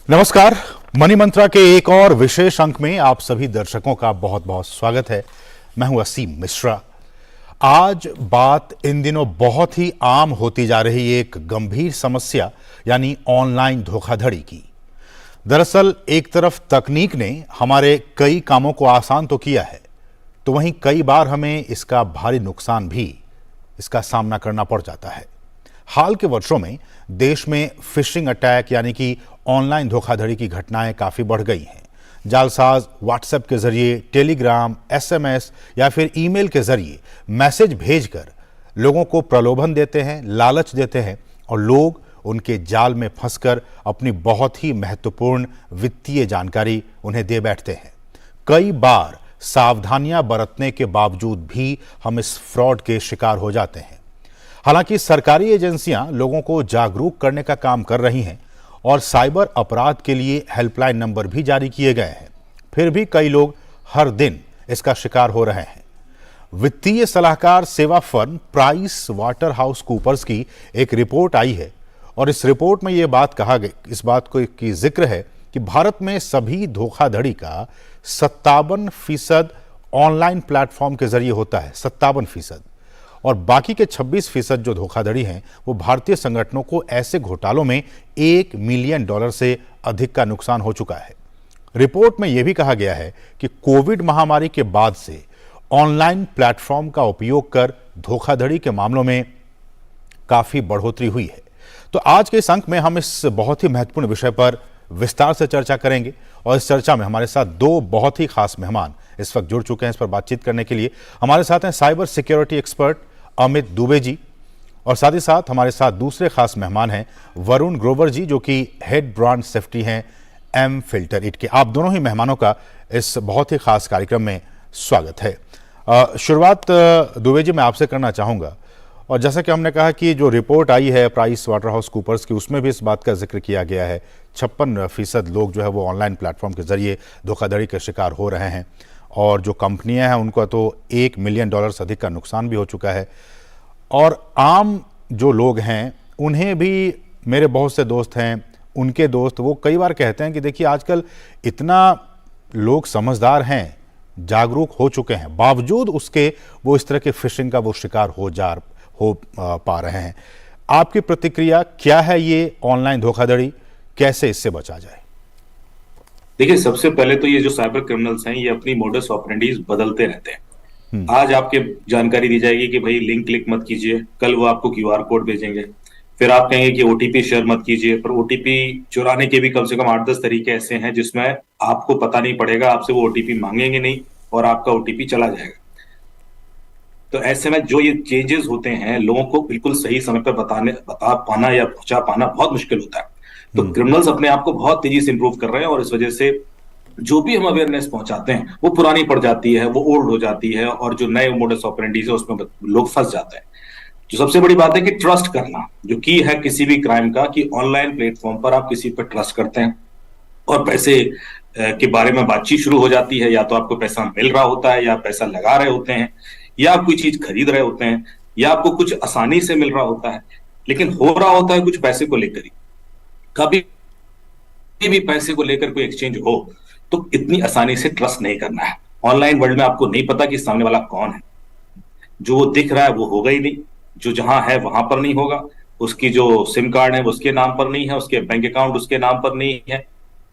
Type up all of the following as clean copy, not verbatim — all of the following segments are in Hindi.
नमस्कार। मनी मंत्रा के एक और विशेष अंक में आप सभी दर्शकों का बहुत बहुत स्वागत है। मैं हूं असीम मिश्रा। आज बात इन दिनों बहुत ही आम होती जा रही एक गंभीर समस्या यानी ऑनलाइन धोखाधड़ी की। दरअसल एक तरफ तकनीक ने हमारे कई कामों को आसान तो किया है, तो वहीं कई बार हमें इसका भारी नुकसान भी इसका सामना करना पड़ जाता है। हाल के वर्षों में देश में फिशिंग अटैक यानी कि ऑनलाइन धोखाधड़ी की घटनाएं काफी बढ़ गई हैं। जालसाज व्हाट्सएप के जरिए, टेलीग्राम, एसएमएस या फिर ईमेल के जरिए मैसेज भेजकर लोगों को प्रलोभन देते हैं, लालच देते हैं और लोग उनके जाल में फंसकर अपनी बहुत ही महत्वपूर्ण वित्तीय जानकारी उन्हें दे बैठते हैं। कई बार सावधानियां बरतने के बावजूद भी हम इस फ्रॉड के शिकार हो जाते हैं। हालांकि सरकारी एजेंसियां लोगों को जागरूक करने का काम कर रही हैं और साइबर अपराध के लिए हेल्पलाइन नंबर भी जारी किए गए हैं, फिर भी कई लोग हर दिन इसका शिकार हो रहे हैं। वित्तीय सलाहकार सेवा firm Price Waterhouse Coopers की एक रिपोर्ट आई है और इस रिपोर्ट में यह बात कहा गया, इस बात को की जिक्र है कि भारत में सभी धोखाधड़ी का 57% ऑनलाइन प्लेटफॉर्म के जरिए होता है, 57%, और बाकी के 26% जो धोखाधड़ी हैं वो भारतीय संगठनों को ऐसे घोटालों में $1 मिलियन से अधिक का नुकसान हो चुका है। रिपोर्ट में यह भी कहा गया है कि कोविड महामारी के बाद से ऑनलाइन प्लेटफॉर्म का उपयोग कर धोखाधड़ी के मामलों में काफी बढ़ोतरी हुई है। तो आज के इस अंक में हम इस बहुत ही महत्वपूर्ण विषय पर विस्तार से चर्चा करेंगे और इस चर्चा में हमारे साथ दो बहुत ही खास मेहमान इस वक्त जुड़ चुके हैं। इस पर बातचीत करने के लिए हमारे साथ हैं cyber security expert Amit Dubey ji और साथ ही साथ हमारे साथ दूसरे खास मेहमान हैं वरुण ग्रोवर जी, जो कि हेड ब्रांड सेफ्टी हैं एम फिल्टर इट के। आप दोनों ही मेहमानों का इस बहुत ही खास कार्यक्रम में स्वागत है। शुरुआत दुबे जी मैं आपसे करना चाहूँगा, और जैसा कि हमने कहा कि जो रिपोर्ट आई है प्राइस वाटर हाउस कूपर्स की, उसमें भी इस बात का जिक्र किया गया है 56% लोग जो है वो ऑनलाइन प्लेटफॉर्म के जरिए धोखाधड़ी के शिकार हो रहे हैं और जो कंपनियां हैं उनको तो $1 मिलियन से अधिक का नुकसान भी हो चुका है। और आम जो लोग हैं उन्हें भी, मेरे बहुत से दोस्त हैं, उनके दोस्त, वो कई बार कहते हैं कि देखिए आजकल इतना लोग समझदार हैं, जागरूक हो चुके हैं, बावजूद उसके वो इस तरह के फिशिंग का वो शिकार हो पा रहे हैं। आपकी प्रतिक्रिया क्या है? ये ऑनलाइन धोखाधड़ी कैसे इससे बचा जाए? देखिए, सबसे पहले तो ये जो साइबर क्रिमिनल्स हैं ये अपनी मोडस ऑपरेंडीज बदलते रहते हैं। आज आपके जानकारी दी जाएगी कि भाई लिंक क्लिक मत कीजिए, कल वो आपको क्यूआर कोड भेजेंगे, फिर आप कहेंगे कि ओटीपी शेयर मत कीजिए, पर ओटीपी चुराने के भी कम से कम 8-10 तरीके ऐसे हैं जिसमें आपको पता नहीं पड़ेगा, आपसे वो ओटीपी मांगेंगे नहीं और आपका ओटीपी चला जाएगा। तो ऐसे में जो ये चेंजेस होते हैं लोगों को बिल्कुल सही समय पर बता पाना या पहुंचा पाना बहुत मुश्किल होता है। तो क्रिमिनल्स अपने आप को बहुत तेजी से इंप्रूव कर रहे हैं और इस वजह से जो भी हम अवेयरनेस पहुंचाते हैं वो पुरानी पड़ जाती है, वो ओल्ड हो जाती है और जो नए मोडस ऑपरेंडीज है उसमें लोग फंस जाते हैं। तो सबसे बड़ी बात है कि ट्रस्ट करना जो की है किसी भी क्राइम का, कि ऑनलाइन प्लेटफॉर्म पर आप किसी पर ट्रस्ट करते हैं और पैसे के बारे में बातचीत शुरू हो जाती है, या तो आपको पैसा मिल रहा होता है या पैसा लगा रहे होते हैं या आप कोई चीज खरीद रहे होते हैं या आपको कुछ आसानी से मिल रहा होता है, लेकिन हो रहा होता है कुछ पैसे को लेकर ही। कभी भी पैसे को लेकर कोई एक्सचेंज हो तो इतनी आसानी से ट्रस्ट नहीं करना है। ऑनलाइन वर्ल्ड में आपको नहीं पता कि सामने वाला कौन है, जो दिख रहा है वो होगा ही नहीं, जो जहां है वहां पर नहीं होगा, उसकी जो सिम कार्ड है वो उसके नाम पर नहीं है, उसके बैंक अकाउंट उसके नाम पर नहीं है।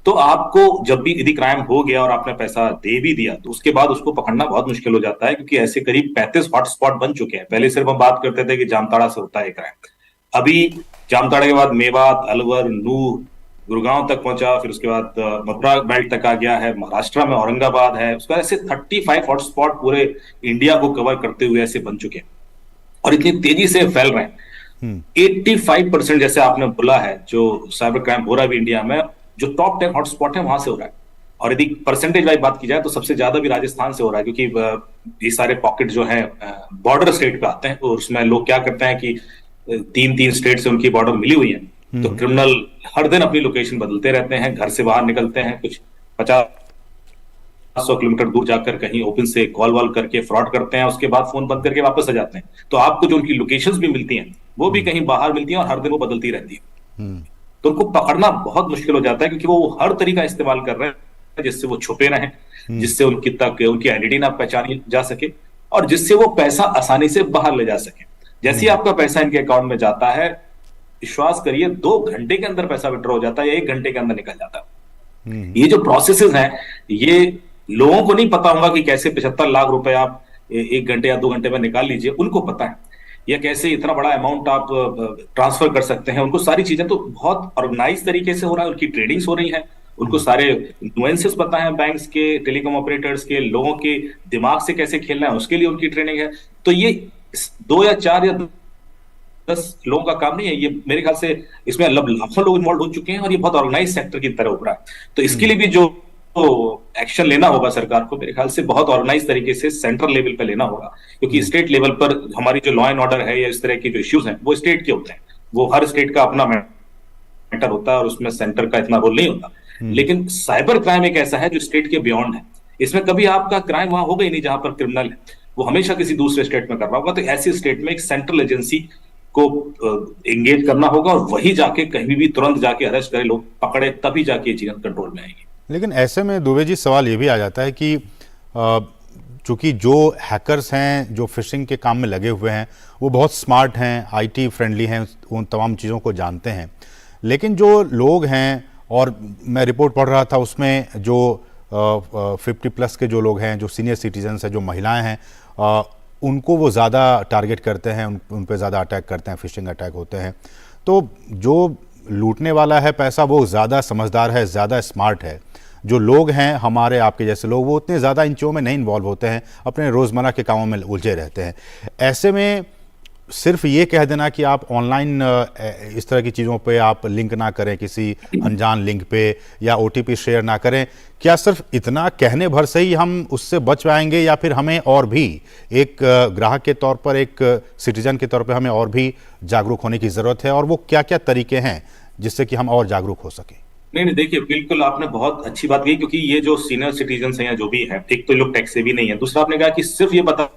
तो आपको जब भी यदि क्राइम हो गया और आपने पैसा दे भी दिया तो उसके बाद उसको पकड़ना बहुत मुश्किल हो जाता है, क्योंकि ऐसे करीब 35 हॉटस्पॉट बन चुके हैं। पहले सिर्फ हम बात करते थे कि जामताड़ा से होता है क्राइम, अभी जामताड़ा के बाद मेवात, अलवर, नूह, गुड़गांव तक पहुंचा, फिर उसके बाद मथुरा बेल्ट तक आ गया है, महाराष्ट्र में औरंगाबाद है, उसके बाद ऐसे 35 हॉटस्पॉट पूरे इंडिया को कवर करते हुए ऐसे बन चुके हैं और इतनी तेजी से फैल रहे हैं। 85% जैसे आपने बोला है जो साइबर क्राइम हो रहा है इंडिया में, जो टॉप 10 हॉटस्पॉट है वहां से हो रहा है। और यदि परसेंटेज वाइज बात की जाए तो सबसे ज्यादा भी राजस्थान से हो रहा है, क्योंकि ये सारे पॉकेट जो है बॉर्डर स्टेट पे आते हैं और उसमें लोग क्या करते हैं कि 3-3 स्टेट से उनकी बॉर्डर मिली हुई है, तो क्रिमिनल हर दिन अपनी लोकेशन बदलते रहते हैं, घर से बाहर निकलते हैं, कुछ 50-100 किलोमीटर दूर जाकर कहीं ओपन से कॉल वॉल करके फ्रॉड करते हैं, उसके बाद फोन बंद करके वापस आ जाते हैं। तो आपको जो उनकी लोकेशंस भी मिलती हैं वो भी कहीं बाहर मिलती हैं और हर दिन वो बदलती रहती है। तो उनको पकड़ना बहुत मुश्किल हो जाता है, क्योंकि वो हर तरीका इस्तेमाल कर रहे हैं जिससे वो छुपे रहें, जिससे उनकी आइडेंटिटी ना पहचानी जा सके, और जिससे वो पैसा आसानी से बाहर ले जा सके। जैसे ही आपका पैसा इनके अकाउंट में जाता है, विश्वास करिए 2 घंटे के अंदर पैसा विड्रॉ हो जाता है या 1 घंटे के अंदर निकल जाता है। ये जो प्रोसेसेस हैं, ये लोगों को नहीं पता होगा कि कैसे 75 लाख रुपए आप 1 घंटे या 2 घंटे में निकाल लीजिए, उनको पता है। या कैसे इतना बड़ा अमाउंट आप ट्रांसफर कर सकते हैं, उनको सारी चीजें तो बहुत ऑर्गेनाइज तरीके से हो रहा है, उनकी ट्रेडिंग्स हो रही है, उनको सारे नुएंसेस पता है, बैंक्स के, टेलीकॉम ऑपरेटर्स के, लोगों के दिमाग से कैसे खेलना है उसके लिए उनकी ट्रेनिंग है। तो ये 2 या 4 या 10 लोगों का काम नहीं है, ये मेरे ख्याल से इसमें लाखों लोग इन्वॉल्व हो चुके हैं, और ये बहुत ऑर्गेनाइज सेक्टर की तरह उभरा है। तो इसके लिए भी जो एक्शन लेना होगा सरकार को, मेरे ख्याल से बहुत ऑर्गेनाइज तरीके से सेंट्रल लेवल पर लेना होगा, क्योंकि स्टेट लेवल पर हमारी जो लॉ एंड ऑर्डर है या इस तरह के जो इश्यूज हैं वो स्टेट के होते हैं, वो हर स्टेट का अपना मैटर होता है और उसमें सेंटर का इतना रोल नहीं होता। लेकिन साइबर क्राइम एक ऐसा है जो स्टेट के बियॉन्ड है, इसमें कभी आपका क्राइम वहां होगा ही नहीं जहां पर क्रिमिनल है, वो हमेशा किसी दूसरे स्टेट में कर रहा होगा। तो ऐसी स्टेट में एक सेंट्रल एजेंसी को एंगेज करना होगा, और वही जाके कहीं भी तुरंत जाके अरेस्ट करे, लोग पकड़े, तभी जाके ये चीजें कंट्रोल में आएगी। लेकिन ऐसे में दुबे जी सवाल ये भी आ जाता है कि चूंकि जो हैकर्स हैं जो फिशिंग के काम में लगे हुए हैं वो बहुत स्मार्ट हैं, आईटी फ्रेंडली हैं, उन तमाम चीज़ों को जानते हैं, लेकिन जो लोग हैं, और मैं रिपोर्ट पढ़ रहा था उसमें जो 50+ के जो लोग हैं, जो सीनियर सिटीजन्स हैं, जो महिलाएं हैं, उनको वो ज़्यादा टारगेट करते हैं, उन पे ज़्यादा अटैक करते हैं, फिशिंग अटैक होते हैं। तो जो लूटने वाला है पैसा वो ज़्यादा समझदार है, ज़्यादा स्मार्ट है। जो लोग हैं हमारे आपके जैसे लोग, वो उतने ज़्यादा इन चीज़ों में नहीं इन्वॉल्व होते हैं, अपने रोज़मर्रा के कामों में उलझे रहते हैं। ऐसे में सिर्फ ये कह देना कि आप ऑनलाइन इस तरह की चीज़ों पे आप लिंक ना करें, किसी अनजान लिंक पे, या OTP शेयर ना करें, क्या सिर्फ इतना कहने भर से ही हम उससे बच पाएंगे, या फिर हमें और भी एक ग्राहक के तौर पर, एक सिटीजन के तौर पर हमें और भी जागरूक होने की ज़रूरत है? और वो क्या क्या तरीके हैं जिससे कि हम और जागरूक हो सकें? नहीं, देखिए, बिल्कुल आपने बहुत अच्छी बात कही, क्योंकि ये जो सीनियर सिटीजन हैं या जो भी है, एक तो लोग टैक्स से भी नहीं है, दूसरा आपने कहा कि सिर्फ ये बता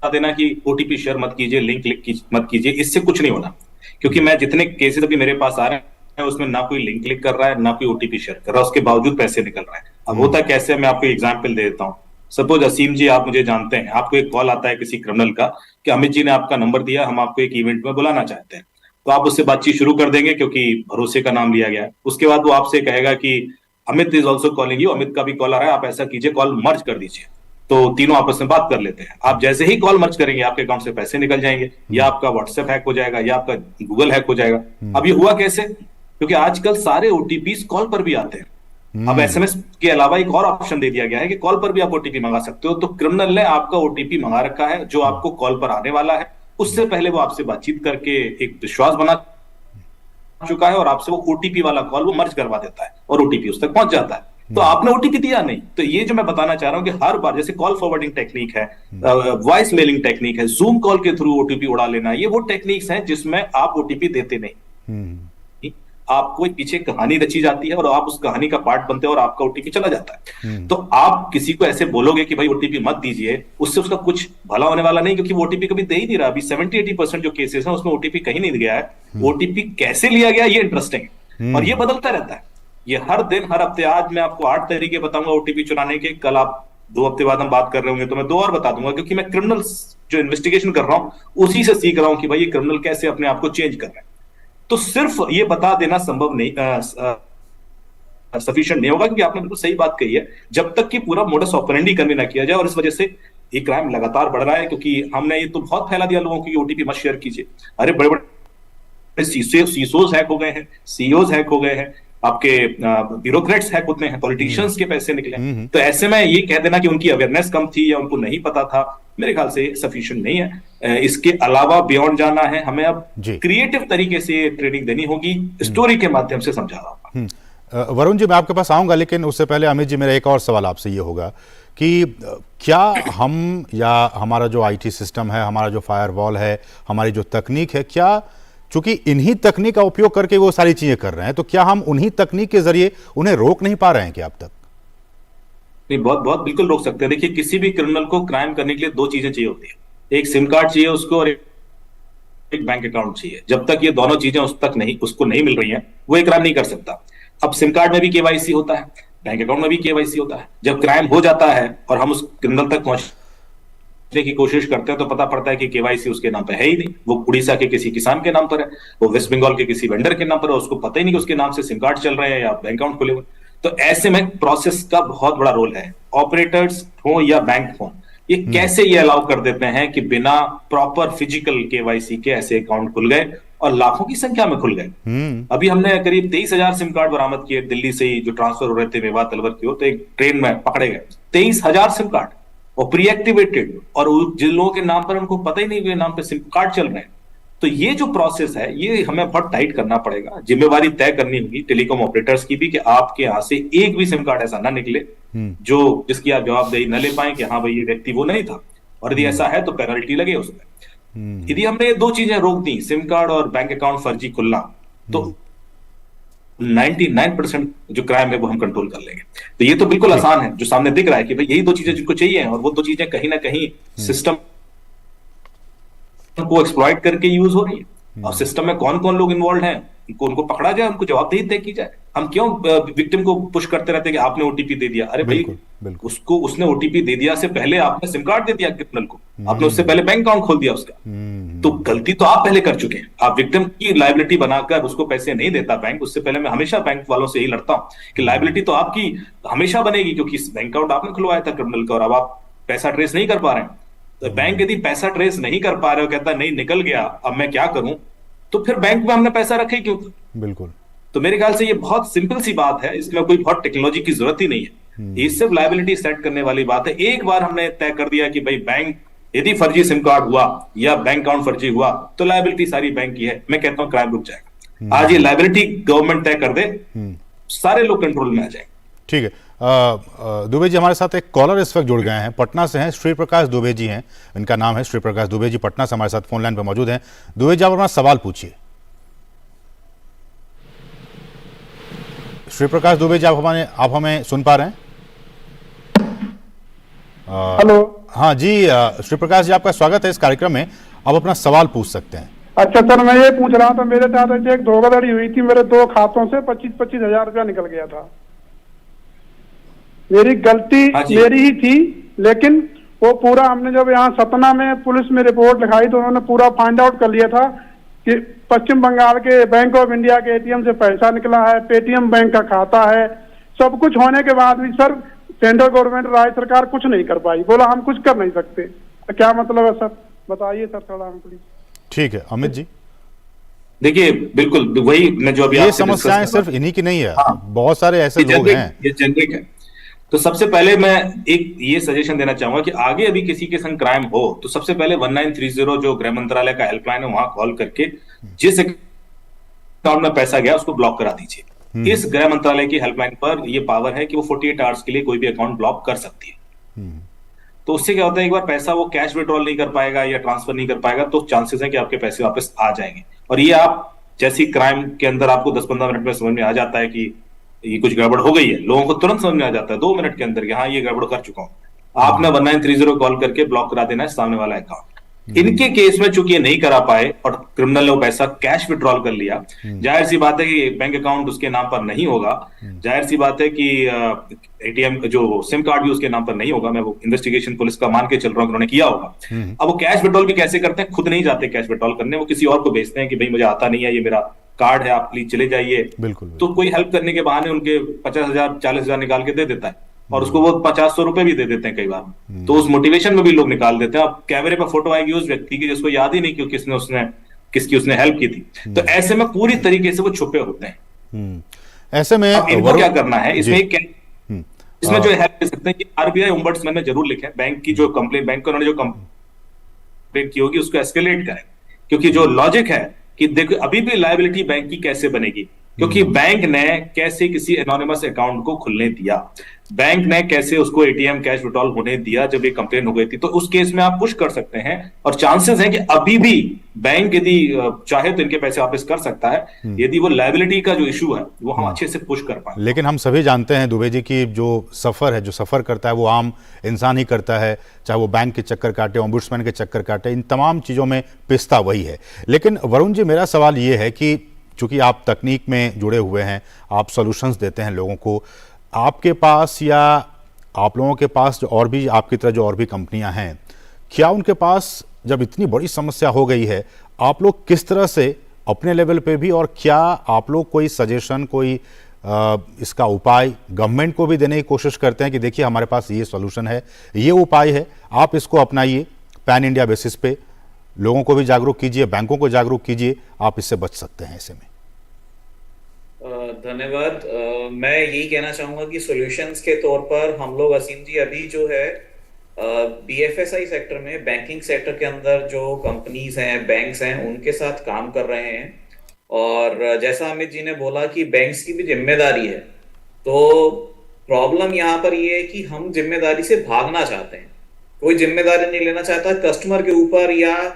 देना कि OTP शेयर मत कीजिए, लिंक क्लिक मत कीजिए, इससे कुछ नहीं होना। क्योंकि मैं जितने केसेस अभी मेरे पास आ रहे हैं उसमें ना कोई लिंक क्लिक कर रहा है, ना कोई OTP शेयर कर रहा है, उसके बावजूद पैसे निकल रहा है। अब होता कैसे, मैं आपको एग्जाम्पल दे देता हूँ। सपोज असीम जी, आप मुझे जानते हैं, आपको एक कॉल आता है किसी क्रिमिनल का कि अमित जी ने आपका नंबर दिया, हम आपको एक इवेंट में बुलाना चाहते हैं। तो आप उससे बातचीत शुरू कर देंगे क्योंकि भरोसे का नाम लिया गया है। उसके बाद वो आपसे कहेगा कि Amit is also calling you, Amit का भी कॉल आ रहा है, आप ऐसा कीजिए, कॉल मर्ज कर दीजिए। तो तीनों आपस में बात कर लेते हैं। आप जैसे ही कॉल मर्ज करेंगे, आपके अकाउंट से पैसे निकल जाएंगे, या आपका व्हाट्सएप हैक हो जाएगा, या आपका गूगल हैक हो जाएगा। अब ये हुआ कैसे? क्योंकि आजकल सारे OTPs कॉल पर भी आते हैं। अब SMS के अलावा एक और ऑप्शन दे दिया गया है कि कॉल पर भी आप OTP मंगा सकते हो। तो क्रिमिनल ने आपका OTP मंगा रखा है जो आपको कॉल पर आने वाला है, उससे पहले वो आपसे बातचीत करके एक विश्वास बना चुका है, और आपसे वो OTP वाला कॉल वो मर्ज करवा देता है, और OTP उस तक पहुंच जाता है। तो आपने OTP दिया नहीं। तो ये जो मैं बताना चाह रहा हूं कि हर बार, जैसे कॉल फॉरवर्डिंग टेक्निक है, वॉइस मेलिंग टेक्निक है, जूम कॉल के थ्रू OTP उड़ा लेना, ये वो टेक्निक्स हैं जिसमें आप OTP देते नहीं। आपको एक पीछे कहानी रची जाती है और आप उस कहानी का पार्ट बनते हो और आपका OTP चला जाता है। तो आप किसी को ऐसे बोलोगे कि भाई OTP मत दीजिए, उससे उसका कुछ भला होने वाला नहीं, क्योंकि वो OTP कभी दे ही नहीं रहा। अभी 70-80% जो केसेस हैं उसमें OTP कहीं नहीं गया है। OTP कैसे लिया गया ये इंटरेस्टिंग है, और ये बदलता रहता है, ये हर दिन हर हफ्ते। आज मैं आपको 8 तरीके बताऊंगा OTP चुराने के, कल आप 2 हफ्ते बाद हम बात कर रहे होंगे तो मैं 2 और बता दूंगा, क्योंकि मैं क्रिमिनल जो इन्वेस्टिगेशन कर रहा हूं उसी से सीख रहा हूं कि भाई ये क्रिमिनल कैसे अपने आप को चेंज कर रहे हैं। तो सिर्फ ये बता देना संभव नहीं, सफिशिएंट नहीं होगा, क्योंकि आपने बिल्कुल सही बात कही है, जब तक कि पूरा मोडस ऑपरेंडी कन्वे ना किया जाए। और इस वजह से ये क्राइम लगातार बढ़ रहा है, क्योंकि हमने ये तो बहुत फैला दिया लोगों को कि OTP मत शेयर कीजिए। अरे बड़े बड़े सीसोज हैक हो गए हैं, CEOs हैक हो गए हैं, आपके ब्यूरोक्रेट्स हैक होते हैं, पॉलिटिशियंस के पैसे निकले। तो ऐसे में ये कह देना कि उनकी अवेयरनेस कम थी या उनको नहीं पता था, मेरे ख्याल से सफिशिएंट नहीं है। इसके अलावा बियॉन्ड जाना है, हमें अब क्रिएटिव तरीके से ट्रेनिंग देनी होगी, स्टोरी के माध्यम से समझा रहा हूं। वरुण जी, मैं आपके पास आऊंगा, लेकिन उससे पहले अमित जी, मेरा एक और सवाल आपसे ये होगा कि क्या हम, या हमारा जो IT सिस्टम है, हमारा जो फायरवॉल है, हमारी जो तकनीक है, क्या चूंकि इन्हीं तकनीक का उपयोग करके वो सारी चीजें कर रहे हैं, तो क्या हम उन्हीं तकनीक के जरिए उन्हें रोक नहीं पा रहे हैं क्या अब तक? नहीं, बहुत बहुत बिल्कुल रोक सकते हैं। देखिए, किसी भी क्रिमिनल को क्राइम करने के लिए 2 चीजें चाहिए होती है, एक सिम कार्ड चाहिए उसको, और एक बैंक अकाउंट चाहिए। जब तक ये दोनों चीजें उसको नहीं मिल रही हैं, वो एक क्राइम नहीं कर सकता। अब सिम कार्ड में भी केवाईसी होता है, बैंक अकाउंट में भी केवाईसी होता है। जब क्राइम हो जाता है और हम उस क्रिमिनल तक पहुंचने की कोशिश करते हैं तो पता पड़ता है कि केवाईसी उसके नाम पे है ही नहीं, वो उड़ीसा के किसी किसान के नाम पर है, वो वेस्ट बंगाल के किसी वेंडर के नाम पर है, उसको पता ही नहीं कि उसके नाम से सिम कार्ड चल रहे हैं या बैंक अकाउंट खुले हुए। तो ऐसे में प्रोसेस का बहुत बड़ा रोल है। ऑपरेटर्स हो या बैंक हो, ये कैसे ये अलाउ कर देते हैं कि बिना प्रॉपर फिजिकल केवाईसी के ऐसे अकाउंट खुल गए और लाखों की संख्या में खुल गए। अभी हमने करीब 23,000 सिम कार्ड बरामद किए दिल्ली से ही, जो ट्रांसफर हो रहे थे मेवात अलवर की ओर, तो एक ट्रेन में पकड़े गए 23,000 सिम कार्ड और प्री एक्टिवेटेड, और जिन लोगों के नाम पर उनको पता ही नहीं हुए नाम पे सिम कार्ड चल रहे हैं। तो ये जो प्रोसेस है ये हमें बहुत टाइट करना पड़ेगा, जिम्मेवारी तय करनी होगी टेलीकॉम ऑपरेटर्स की भी, कि आपके यहां से एक भी सिम कार्ड ऐसा ना निकले जो जिसकी आप जवाबदेही न ले पाए कि हाँ भाई ये व्यक्ति वो नहीं था, और यदि ऐसा है तो पेनल्टी लगे उसमें। यदि हमने ये दो चीजें रोक दी, सिम कार्ड और बैंक अकाउंट फर्जी खुलना, तो 99% जो क्राइम है वो हम कंट्रोल कर लेंगे। तो ये तो बिल्कुल आसान है, जो सामने दिख रहा है कि भाई यही दो चीजें जिनको चाहिए, और वो दो चीजें कहीं ना कहीं सिस्टम को एक्सप्लॉइट करके यूज हो रही है। और सिस्टम में कौन कौन लोग इन्वॉल्व हैं, उनको पकड़ा जाए, उनको जवाबदेही तय की जाए। हम क्यों विक्टिम को पुश करते रहते हैं कि आपने ओटीपी दे दिया? अरे भाई, उसको उसने ओटीपी दे दिया से पहले आपने सिम कार्ड दे दिया क्रिमिनल को, आपने उससे पहले बैंक अकाउंट खोल दिया उसका, तो गलती तो आप पहले कर चुके हैं। आप विक्टिम की लायबिलिटी बनाकर उसको पैसे नहीं देता बैंक, उससे पहले मैं हमेशा बैंक वालों से ही लड़ता हूं कि लायबिलिटी तो आपकी हमेशा बनेगी, क्योंकि बैंक अकाउंट आपने खुलवाया था क्रिमिनल का और अब आप पैसा ट्रेस नहीं कर पा रहे हैं। तो बैंक यदि पैसा ट्रेस नहीं कर पा रहे हो, कहता नहीं निकल गया, अब मैं क्या करूं, तो फिर बैंक में हमने पैसा रखे क्यों? बिल्कुल। तो मेरे ख्याल से ये बहुत सिंपल सी बात है, इसमें कोई बहुत टेक्नोलॉजी की जरूरत ही नहीं है। ये सिर्फ लायबिलिटी सेट करने वाली बात है। एक बार हमने तय कर दिया कि भाई बैंक यदि फर्जी सिम कार्ड हुआ या बैंक अकाउंट फर्जी हुआ तो लायबिलिटी सारी बैंक की है, मैं कहता हूं क्राइम रुक जाएगा। आज ये लायबिलिटी गवर्नमेंट तय कर दे, सारे लोग कंट्रोल में आ जाएंगे। ठीक है। दुबे जी हमारे साथ एक कॉलर इस वक्त जुड़ गए हैं, पटना से हैं, श्री प्रकाश दुबे जी हैं, इनका नाम है श्री प्रकाश दुबे जी, पटना से हमारे साथ फोन लाइन पर मौजूद हैं। दुबे जी आप अपना सवाल पूछिए। श्री प्रकाश दुबे जी आप हमें सुन पा रहे हैं? हेलो। हाँ जी, श्री प्रकाश जी आपका स्वागत है इस कार्यक्रम में, आप अपना सवाल पूछ सकते हैं। अच्छा सर, मैं ये पूछ रहा था, मेरे साथ एक धोखाधड़ी हुई थी, मेरे 2 खातों से 25-25 हजार रुपया निकल गया था। मेरी गलती मेरी ही थी, लेकिन वो पूरा हमने जब यहाँ सतना में पुलिस में रिपोर्ट लिखाई तो उन्होंने पूरा फाइंड आउट कर लिया था कि पश्चिम बंगाल के बैंक ऑफ इंडिया के एटीएम से पैसा निकला है, पेटीएम बैंक का खाता है। सब कुछ होने के बाद भी सर सेंट्रल गवर्नमेंट, राज्य सरकार कुछ नहीं कर पाई, बोला हम कुछ कर नहीं सकते। तो क्या मतलब है सर, बताइए सर थोड़ा हम प्लीज। ठीक है अमित जी। देखिए बिल्कुल वही मैं जो अभी ये समस्याएं सिर्फ इन्हीं की नहीं है, बहुत सारे ऐसे लोग हैं, ये जेनरिक है। तो सबसे पहले मैं एक ये सजेशन देना चाहूंगा कि आगे अभी किसी के संग क्राइम हो तो सबसे पहले 1930 जो गृह मंत्रालय का हेल्पलाइन है वहां कॉल करके जिस अकाउंट में पैसा गया उसको ब्लॉक करा दीजिए। इस गृह मंत्रालय की हेल्पलाइन पर ये पावर है कि वो 48 आवर्स के लिए कोई भी अकाउंट ब्लॉक कर सकती है। तो उससे क्या होता है, एक बार पैसा वो कैश विड्रॉल नहीं कर पाएगा या ट्रांसफर नहीं कर पाएगा तो चांसेस है कि आपके पैसे वापस आ जाएंगे। और ये आप जैसी क्राइम के अंदर आपको 10-15 मिनट में समझ में आ जाता है कि ये कुछ गड़बड़ हो गई है, लोगों को तुरंत समझ में आ जाता है 2 मिनट के अंदर कि हाँ ये गड़बड़ कर चुका हूं। आपने 1930 कॉल करके ब्लॉक करा देना है सामने वाला अकाउंट। इनके केस में चूंकि ये नहीं करा पाए और क्रिमिनल ने पैसा कैश विड्रॉल कर लिया, जाहिर सी बात है कि बैंक अकाउंट उसके नाम पर नहीं होगा, जाहिर सी बात है कि एटीएम जो सिम कार्ड भी उसके नाम पर नहीं होगा। मैं वो इन्वेस्टिगेशन पुलिस का मान के चल रहा हूं उन्होंने किया होगा। अब वो कैश विड्रॉल भी कैसे करते हैं, खुद नहीं जाते कैश विड्रॉल करने, वो किसी और को भेजते हैं कि भाई मुझे आता नहीं है, ये मेरा कार्ड है, आप प्लीज चले जाइए। बिल्कुल। तो कोई हेल्प करने के बहाने उनके 50,000 40,000 निकाल के दे देता है और उसको वो 50-100 रुपए भी दे देते हैं कई बार। तो उस मोटिवेशन में भी लोग निकाल देते हैं। अब कैमरे पर फोटो आएगी उस व्यक्ति की जिसको याद ही नहीं कि किसकी उसने हेल्प की थी। तो ऐसे में पूरी तरीके से वो छुपे होते हैं। ऐसे में इनको क्या करना है, इसमें जो हेल्प दे सकते हैं कि आरबीआई ओम्बड्समैन में जरूर लिखें, बैंक की जो कंप्लेंट, बैंक उन्होंने जो कंप्लेंट की होगी उसको एस्केलेट करें। क्योंकि जो लॉजिक है कि देखो अभी भी लायबिलिटी बैंक की कैसे बनेगी, क्योंकि बैंक ने कैसे किसी एनोनिमस अकाउंट को खुलने दिया, बैंक ने कैसे उसको एटीएम कैश विड्रॉल होने दिया जब ये कंप्लेन हो गई थी। तो उस केस में आप पुश कर सकते हैं और चांसेस हैं कि अभी भी बैंक यदि चाहे तो इनके पैसे वापस कर सकता है, यदि वो लायबिलिटी का जो इशू है वो हम अच्छे से पुश कर पाए। लेकिन हम सभी जानते हैं दुबे जी की जो सफ़र करता है वो आम इंसान ही करता है, चाहे वो बैंक के चक्कर काटे, ओम्बुड्समैन के चक्कर काटे, इन तमाम चीज़ों में पिसता वही है। लेकिन वरुण जी, मेरा सवाल ये है कि चूंकि आप तकनीक में जुड़े हुए हैं, आप सॉल्यूशंस देते हैं लोगों को, आपके पास या आप लोगों के पास जो और भी आपकी तरह जो और भी कंपनियां हैं, क्या उनके पास जब इतनी बड़ी समस्या हो गई है, आप लोग किस तरह से अपने लेवल पे भी, और क्या आप लोग कोई सजेशन, कोई इसका उपाय गवर्नमेंट को भी देने की कोशिश करते हैं कि देखिए हमारे पास ये सॉल्यूशन है, ये उपाय है, आप इसको अपनाइए, पैन इंडिया बेसिस पे लोगों को भी जागरूक कीजिए, बैंकों को जागरूक कीजिए, आप इससे बच सकते हैं ऐसे में? धन्यवाद। मैं यही कहना चाहूंगा कि सॉल्यूशंस के तौर पर हम लोग, असीम जी, अभी जो है बीएफएसआई सेक्टर में, बैंकिंग सेक्टर के अंदर जो कंपनीज हैं, बैंक्स हैं, उनके साथ काम कर रहे हैं। और जैसा अमित जी ने बोला कि बैंक्स की भी जिम्मेदारी है, तो प्रॉब्लम यहाँ पर ये है कि हम जिम्मेदारी से भागना चाहते हैं, कोई जिम्मेदारी नहीं लेना चाहता कस्टमर के ऊपर, या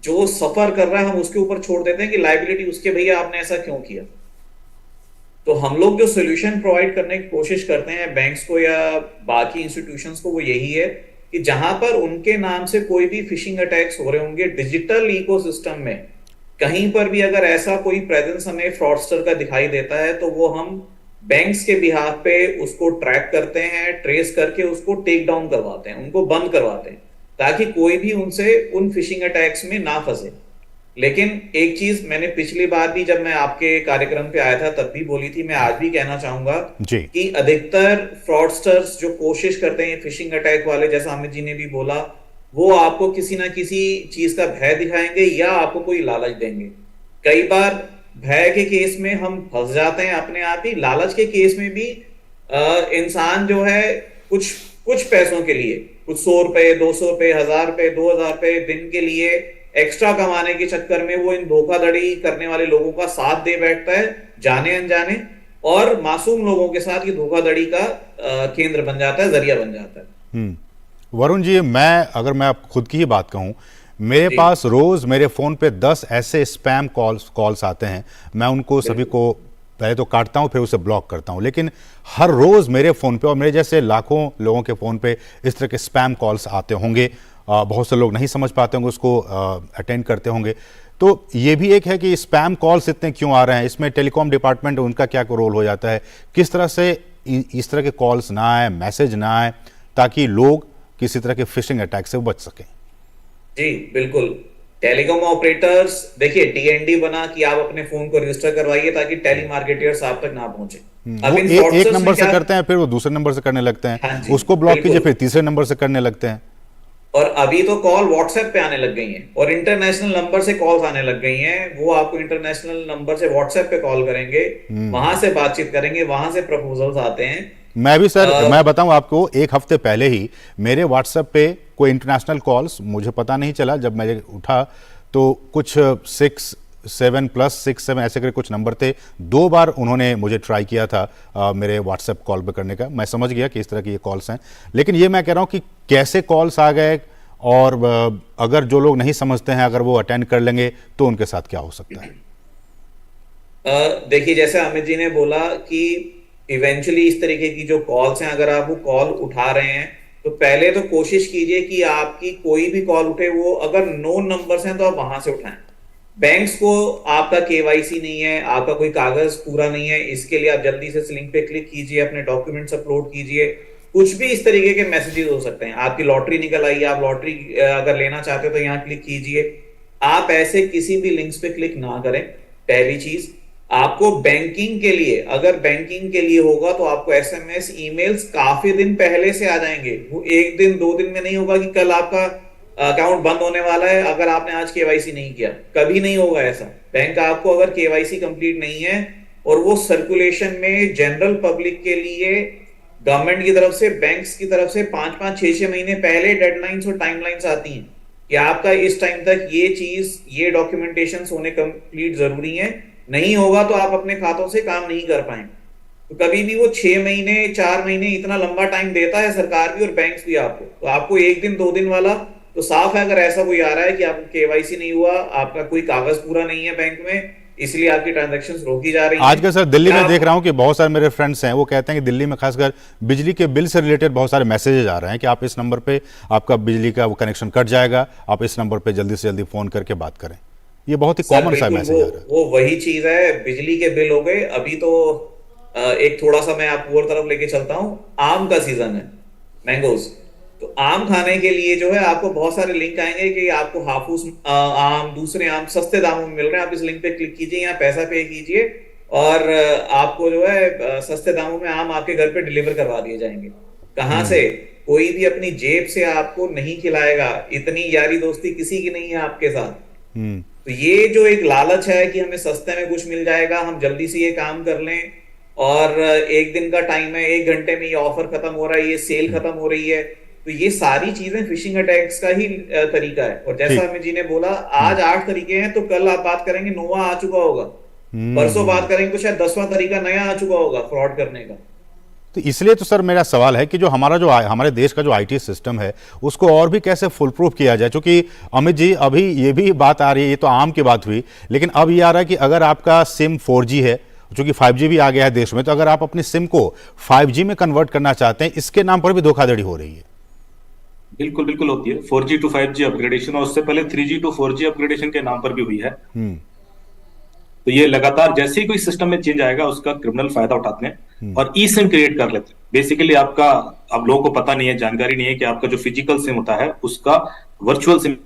जो सफर कर रहा है हम उसके ऊपर छोड़ देते हैं कि लायबिलिटी उसके, भैया आपने ऐसा क्यों किया। तो हम लोग जो सोल्यूशन प्रोवाइड करने की कोशिश करते हैं बैंक्स को या बाकी इंस्टीट्यूशंस को, वो यही है कि जहां पर उनके नाम से कोई भी फिशिंग अटैक्स हो रहे होंगे डिजिटल इकोसिस्टम में, कहीं पर भी अगर ऐसा कोई प्रेजेंस हमें फ्रॉडस्टर का दिखाई देता है, तो वो हम बैंक्स के बिहाफ पे उसको ट्रैक करते हैं, ट्रेस करके उसको टेक डाउन करवाते हैं, उनको बंद करवाते हैं, ताकि कोई भी उनसे उन फिशिंग अटैक्स में ना फंसे। लेकिन एक चीज मैंने पिछली बार भी जब मैं आपके कार्यक्रम पे आया था तब भी बोली थी, मैं आज भी कहना चाहूंगा कि अधिकतर फ्रॉडस्टर्स जो कोशिश करते हैं फिशिंग अटैक वाले, जैसा अमित जी ने भी बोला, वो आपको किसी ना किसी चीज का भय दिखाएंगे या आपको कोई लालच देंगे। कई बार भय के केस में हम फंस जाते हैं अपने आप ही, लालच के केस में भी इंसान जो है कुछ पैसों के लिए, कुछ 100 रुपए, 200 रुपए, 1000 रुपए, 2000 रुपए दिन के लिए एक्स्ट्रा कमाने के चक्कर में वो इन धोखाधड़ी करने वाले लोगों का साथ दे बैठता है, जाने अनजाने, और मासूम लोगों के साथ ये धोखाधड़ी का केंद्र बन जाता है, जरिया बन जाता है। वरुण जी, अगर मैं खुद की ही बात कहूं, मेरे पास रोज मेरे फोन पे 10 ऐसे स्पैम कॉल्स आते हैं। मैं उनको सभी को पहले तो काटता हूं, फिर उसे ब्लॉक करता हूं, लेकिन हर रोज मेरे फोन पे और मेरे जैसे लाखों लोगों के फोन पे इस तरह के स्पैम कॉल्स आते होंगे। बहुत से लोग नहीं समझ पाते होंगे, उसको अटेंड करते होंगे। तो ये भी एक है कि स्पैम कॉल्स इतने क्यों आ रहे हैं, इसमें टेलीकॉम डिपार्टमेंट, उनका क्या रोल हो जाता है, किस तरह से इस तरह के कॉल्स ना आए, मैसेज ना आए, ताकि लोग किसी तरह के फिशिंग अटैक से बच सकें? जी बिल्कुल। टेलीकॉम ऑपरेटर्स, देखिए टीएनडी बना कि आप अपने फोन को रजिस्टर करवाइए ताकि टेली मार्केटर्स आप तक ना पहुंचे। अब एक नंबर से करते हैं, फिर वो दूसरे नंबर से करने लगते हैं। हाँ, उसको ब्लॉक कीजिए, फिर तीसरे नंबर से करने लगते हैं। और अभी तो कॉल व्हाट्सएप पे आने लग गई हैं और इंटरनेशनल नंबर से कॉल्स आने लग गई हैं। वो आपको इंटरनेशनल नंबर से व्हाट्सएप पे कॉल करेंगे, वहां से बातचीत करेंगे, वहां से प्रपोजल्स आते हैं। मैं भी सर, मैं बताऊं आपको, एक हफ्ते पहले ही मेरे व्हाट्सएप पे कोई इंटरनेशनल कॉल्स, मुझे पता नहीं चला, जब मैं उठा तो कुछ 6-7+6-7 ऐसे करके कुछ नंबर थे। 2 बार उन्होंने मुझे ट्राई किया था मेरे व्हाट्सएप कॉल पे करने का। मैं समझ गया कि इस तरह की ये कॉल्स हैं, लेकिन ये मैं कह रहा हूं कि कैसे कॉल्स आ गए, और अगर जो लोग नहीं समझते हैं, अगर वो अटेंड कर लेंगे तो उनके साथ क्या हो सकता है? देखिए, जैसे अमित जी ने बोला कि इवेंचुअली इस तरीके की जो कॉल्स हैं, अगर आप वो कॉल उठा रहे हैं तो पहले तो कोशिश कीजिए कि आपकी कोई भी कॉल उठे, वो अगर नोन नंबर्स हैं तो आप वहां से उठाएं। बैंक्स को आपका केवाईसी नहीं है, आपका कोई कागज पूरा नहीं है, इसके लिए आप जल्दी से इस लिंक पे क्लिक कीजिए, अपने डॉक्यूमेंट्स अपलोड कीजिए। कुछ भी इस तरीके के मैसेजेस हो सकते हैं। आपकी लॉटरी निकल आई, आप लॉटरी अगर लेना चाहते हो तो यहाँ क्लिक कीजिए। आप ऐसे किसी भी लिंक्स पे क्लिक ना करें। पहली चीज, आपको बैंकिंग के लिए, अगर बैंकिंग के लिए होगा तो आपको एसएमएस, ईमेल्स काफी दिन पहले से आ जाएंगे। वो 1 दिन 2 दिन में नहीं होगा कि कल आपका अकाउंट बंद होने वाला है अगर आपने आज केवाईसी नहीं किया। कभी नहीं होगा ऐसा। बैंक आपको अगर केवाईसी कंप्लीट नहीं है और वो सर्कुलेशन में जनरल पब्लिक के लिए गवर्नमेंट की तरफ से, बैंक्स की तरफ से 5-5, 6-6 महीने पहले डेडलाइंस और टाइमलाइंस आती हैं कि आपका इस टाइम तक ये चीज, ये डॉक्यूमेंटेशन होने कंप्लीट जरूरी है। नहीं होगा तो आप अपने खातों से काम नहीं कर पाएंगे। तो कभी भी वो 6 महीने 4 महीने इतना लंबा टाइम देता है सरकार भी और बैंक्स भी आपको। तो आपको 1 दिन 2 दिन वाला तो साफ है, अगर ऐसा कोई आ रहा है कि आपका केवाईसी नहीं हुआ, आपका कोई कागज पूरा नहीं है बैंक में, इसलिए आपकी ट्रांजैक्शंस रोकी जा रही हैं। आजकल सर दिल्ली में आप- देख रहा हूं कि बहुत सारे मेरे फ्रेंड्स हैं, वो कहते हैं कि दिल्ली में खासकर बिजली के बिल से रिलेटेड बहुत सारे मैसेजेस आ रहे हैं कि आप इस नंबर पे आपका बिजली का वो कनेक्शन कट जाएगा, आप इस नंबर पे जल्दी से जल्दी फोन करके बात करें। ये बहुत ही सर कॉमन सा बिल्कुल मैसेज आ रहा है। वो वही चीज है, बिजली के बिल हो गए। अभी तो एक थोड़ा सा मैं आपको और तरफ लेके चलता हूँ, आम का सीजन है, मैंगोज। तो आम खाने के लिए जो है आपको बहुत सारे लिंक आएंगे कि आपको हाफूस आम, दूसरे आम सस्ते दामों में मिल रहे हैं, आप इस लिंक पे क्लिक कीजिए, यहाँ पैसा पे कीजिए और आपको जो है सस्ते दामों में आम आपके घर पे डिलीवर करवा दिए जाएंगे। कहाँ से? कोई भी अपनी जेब से आपको नहीं खिलाएगा, इतनी यारी दोस्ती किसी की नहीं है आपके साथ। हम्म। तो ये जो एक लालच है कि हमें सस्ते में कुछ मिल जाएगा, हम जल्दी से ये काम कर लें, और 1 दिन का टाइम है, 1 घंटे में ये ऑफर खत्म हो रहा है, ये सेल खत्म हो रही है, तो ये सारी चीजें फिशिंग अटैक्स का ही तरीका है। और जैसा ठीक। अमित जी ने बोला, आज 8 तरीके हैं, तो कल आप बात करेंगे 9वां आ चुका होगा, परसों बात करेंगे तो शायद 10वां तरीका नया आ चुका होगा फ्रॉड करने का। तो इसलिए तो सर मेरा सवाल है कि जो हमारे देश का जो आईटी सिस्टम है उसको और भी कैसे फुल प्रूफ किया जाए, क्योंकि अमित जी अभी ये भी बात आ रही है, ये तो आम की बात हुई, लेकिन अब ये आ रहा है कि अगर आपका सिम 4G है, चूंकि 5G भी आ गया है देश में, तो अगर आप अपनी सिम को 5G में कन्वर्ट करना चाहते हैं, इसके नाम पर भी धोखाधड़ी हो रही है। बिल्कुल बिल्कुल होती है। 4G to 5G अपग्रेडेशन, और उससे पहले 3G to 4G अपग्रेडेशन के नाम पर भी हुई है। तो ये लगातार जैसे ही कोई सिस्टम में चेंज आएगा उसका क्रिमिनल फायदा उठाते हैं और ई सिम क्रिएट कर लेते हैं। बेसिकली आपका, अब लोगों को पता नहीं है, जानकारी नहीं है कि आपका जो फिजिकल सिम होता है उसका वर्चुअल सिम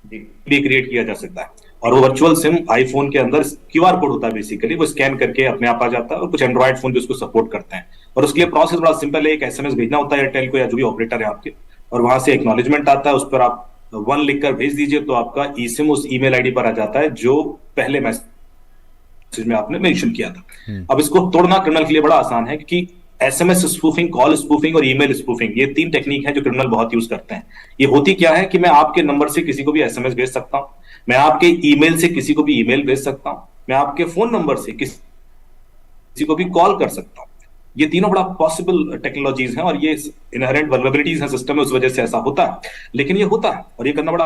भी क्रिएट किया जा सकता है। और वो वर्चुअल सिम आईफोन के अंदर क्यूआर कोड होता है, बेसिकली वो स्कैन करके अपने आप आ जाता है, और कुछ एंड्रॉइड फोन भी उसको सपोर्ट करते हैं। और उसके लिए प्रोसेस बड़ा सिंपल है, एक एसएमएस भेजना होता है एयरटेल को या जो भी ऑपरेटर है आपके, और वहां से एक्नॉलेजमेंट आता है, उस पर आप 1 लिखकर भेज दीजिए तो आपका ई सिम उस ईमेल आईडी पर आ जाता है जो पहले मैसेज में आपने मेंशन किया था। अब इसको तोड़ना क्रिमिनल के लिए बड़ा आसान है, क्योंकि एसएमएस स्पूफिंग, कॉल स्पूफिंग और ईमेल स्पूफिंग, ये 3 टेक्निक है जो क्रिमिनल बहुत यूज करते हैं। ये होती क्या है कि मैं आपके नंबर से किसी को भी एसएमएस भेज सकता हूं, मैं आपके ईमेल से किसी को भी ईमेल भेज सकता हूं, मैं आपके फोन नंबर से किसी को भी कॉल कर सकता हूं। ये तीनों बड़ा पॉसिबल टेक्नोलॉजीज हैं और ये इनहेरेंट वल्नरेबिलिटीज हैं सिस्टम में, उस वजह से ऐसा होता है। लेकिन ये होता है और ये करना बड़ा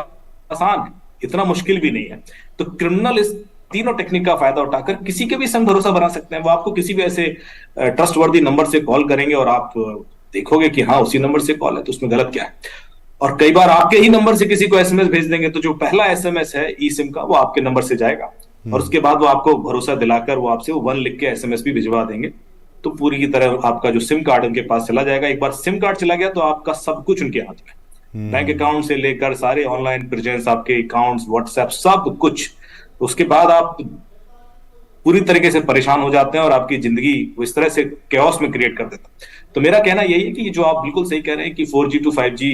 आसान है, इतना मुश्किल भी नहीं है। तो क्रिमिनल इस तीनों टेक्निक का फायदा उठाकर किसी के भी संग भरोसा बना सकते हैं। वो आपको किसी भी ऐसे ट्रस्टवर्दी नंबर से कॉल करेंगे और आप देखोगे कि हाँ उसी नंबर से कॉल है, तो उसमें गलत क्या है। और कई बार आपके ही नंबर से किसी को एसएमएस भेज देंगे, तो जो पहला एसएमएस है ई सिम का वो आपके नंबर से जाएगा और उसके बाद वो आपको भरोसा दिलाकर वो आपसे 1 लिख के एसएमएस भी भिजवा देंगे। तो पूरी की तरह आपका जो सिम कार्ड उनके पास चला जाएगा। एक बार सिम कार्ड चला गया तो आपका सब कुछ उनके हाथ में, बैंक अकाउंट से लेकर सारे ऑनलाइन प्रेजेंस, आपके अकाउंट्स, व्हाट्सएप, सब कुछ। उसके बाद आप पूरी तरीके से परेशान हो जाते हैं और आपकी जिंदगी वो इस तरह से कैओस में क्रिएट कर देता है। तो मेरा कहना यही है कि जो आप बिल्कुल सही कह रहे हैं कि 4G to 5G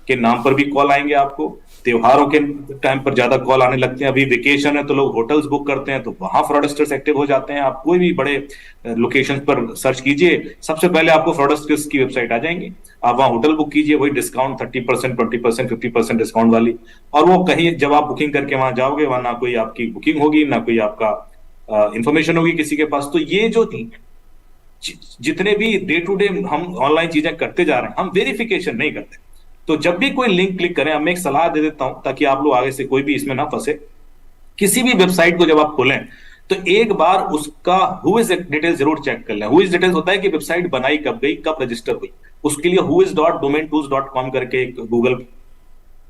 के नाम पर भी कॉल आएंगे आपको। त्योहारों के टाइम पर ज्यादा कॉल आने लगते हैं, अभी वेकेशन है तो लोग होटल्स बुक करते हैं, तो वहां फ्रॉडस्टर्स एक्टिव हो जाते हैं। आप कोई भी बड़े लोकेशन पर सर्च कीजिए, सबसे पहले आपको फ्रॉडस्टर्स की वेबसाइट आ जाएंगी। आप वहां होटल बुक कीजिए, वही डिस्काउंट 30%, 20%, 50% डिस्काउंट वाली, और वो कहीं जब आप बुकिंग करके वहां जाओगे वहां ना कोई आपकी बुकिंग होगी, ना कोई आपका इंफॉर्मेशन होगी किसी के पास। तो ये जो जितने भी डे टू डे हम ऑनलाइन चीजें करते जा रहे हैं, हम वेरिफिकेशन नहीं करते। तो जब भी कोई लिंक क्लिक करें, मैं एक सलाह दे देता हूं ताकि आप लोग आगे से कोई भी इसमें ना फंसे। किसी भी वेबसाइट को जब आप खोलें तो एक बार उसका हु इज डिटेल जरूर चेक कर लें। हु इज डिटेल्स होता है कि वेबसाइट बनाई कब गई, कब रजिस्टर हुई। उसके लिए whois.domaintools.com करके गूगल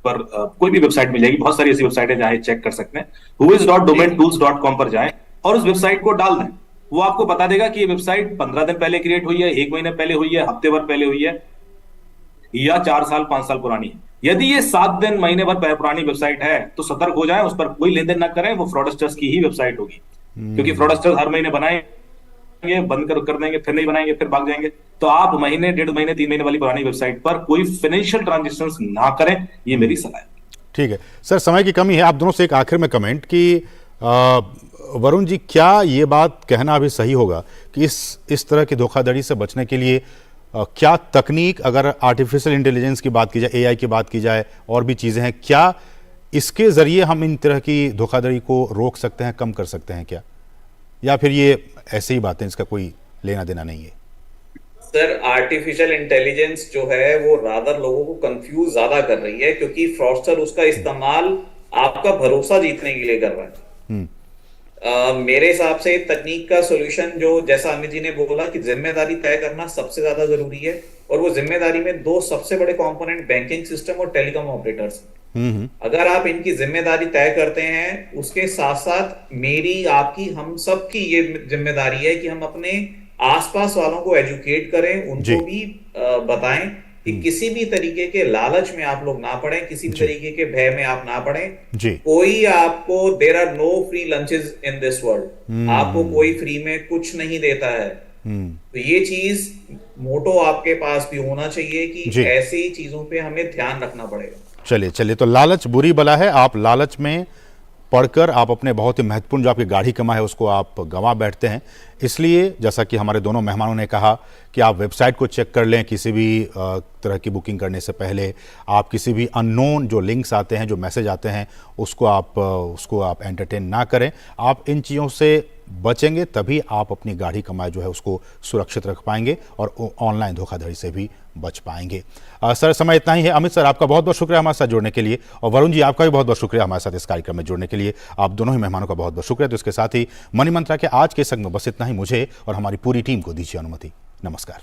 पर कोई भी वेबसाइट मिल जाएगी, बहुत सारी ऐसी वेबसाइट है जहां चेक कर सकते हैं। whois.domaintools.com पर जाएं और उस वेबसाइट को डाल दें। वो आपको बता देगा कि ये वेबसाइट 15 दिन पहले क्रिएट हुई है, 1 महीने पहले हुई है, हफ्ते भर पहले हुई है, या 4 साल 5 साल पुरानी है। यदि ये 7 दिन महीने भर पुरानी वेबसाइट है तो सतर्क हो जाएं, उस पर कोई लेन देन ना करें, वो फ्रॉडस्टर्स की ही वेबसाइट होगी। क्योंकि फ्रॉडस्टर्स हर महीने बनाएंगे, बंद कर देंगे, फिर नहीं बनाएंगे, फिर भाग जाएंगे। तो आप महीने, 1.5 महीने, 3 महीने वाली पुरानी वेबसाइट पर कोई फाइनेंशियल ट्रांजेक्शंस ना करें, ये मेरी सलाह है। ठीक है सर, समय की कमी है, आप दोनों से एक आखिर में कमेंट कि वरुण जी, क्या ये बात कहना अभी सही होगा कि इस तरह की धोखाधड़ी से बचने के लिए क्या तकनीक, अगर आर्टिफिशियल इंटेलिजेंस की बात की जाए, एआई की बात की जाए, और भी चीज़ें हैं, क्या इसके ज़रिए हम इन तरह की धोखाधड़ी को रोक सकते हैं, कम कर सकते हैं क्या? या फिर ये ऐसे ही बातें, इसका कोई लेना देना नहीं है? सर, आर्टिफिशियल इंटेलिजेंस जो है वो रादर लोगों को कंफ्यूज ज्यादा कर रही है, क्योंकि फ्रॉडस्टर उसका इस्तेमाल आपका भरोसा जीतने के लिए कर रहा है। मेरे हिसाब से तकनीक का सॉल्यूशन जो, जैसा अमित जी ने बोला कि जिम्मेदारी तय करना सबसे ज्यादा जरूरी है, और वो जिम्मेदारी में दो सबसे बड़े कंपोनेंट बैंकिंग सिस्टम और टेलीकॉम ऑपरेटर्स। अगर आप इनकी जिम्मेदारी तय करते हैं, उसके साथ साथ मेरी, आपकी, हम सब की ये जिम्मेदारी है कि हम अपने आसपास वालों को एजुकेट करें, उनको भी बताएं कि किसी भी तरीके के लालच में आप लोग ना पड़े, किसी भी तरीके के भय में आप ना पड़े। कोई आपको, there are no free lunches in this world, आपको कोई फ्री में कुछ नहीं देता है। तो ये चीज मोटो आपके पास भी होना चाहिए कि ऐसी चीजों पे हमें ध्यान रखना पड़ेगा। चलिए, तो लालच बुरी बला है। आप लालच में पढ़कर आप अपने बहुत ही महत्वपूर्ण जो आपकी गाढ़ी कमा है उसको आप गंवा बैठते हैं। इसलिए जैसा कि हमारे दोनों मेहमानों ने कहा कि आप वेबसाइट को चेक कर लें, किसी भी तरह की बुकिंग करने से पहले आप किसी भी अननोन जो लिंक्स आते हैं, जो मैसेज आते हैं, उसको आप एंटरटेन ना करें। आप इन चीज़ों से बचेंगे तभी आप अपनी गाढ़ी कमाई जो है उसको सुरक्षित रख पाएंगे और ऑनलाइन धोखाधड़ी से भी बच पाएंगे। सर, समय इतना ही है। अमित सर, आपका बहुत बहुत शुक्रिया हमारे साथ जुड़ने के लिए, और वरुण जी आपका भी बहुत बहुत शुक्रिया हमारे साथ इस कार्यक्रम में जुड़ने के लिए। आप दोनों ही मेहमानों का बहुत बहुत शुक्रिया। तो इसके साथ ही मनी मंत्रा के आज के संग में बस इतना ही। मुझे और हमारी पूरी टीम को दीजिए अनुमति। नमस्कार।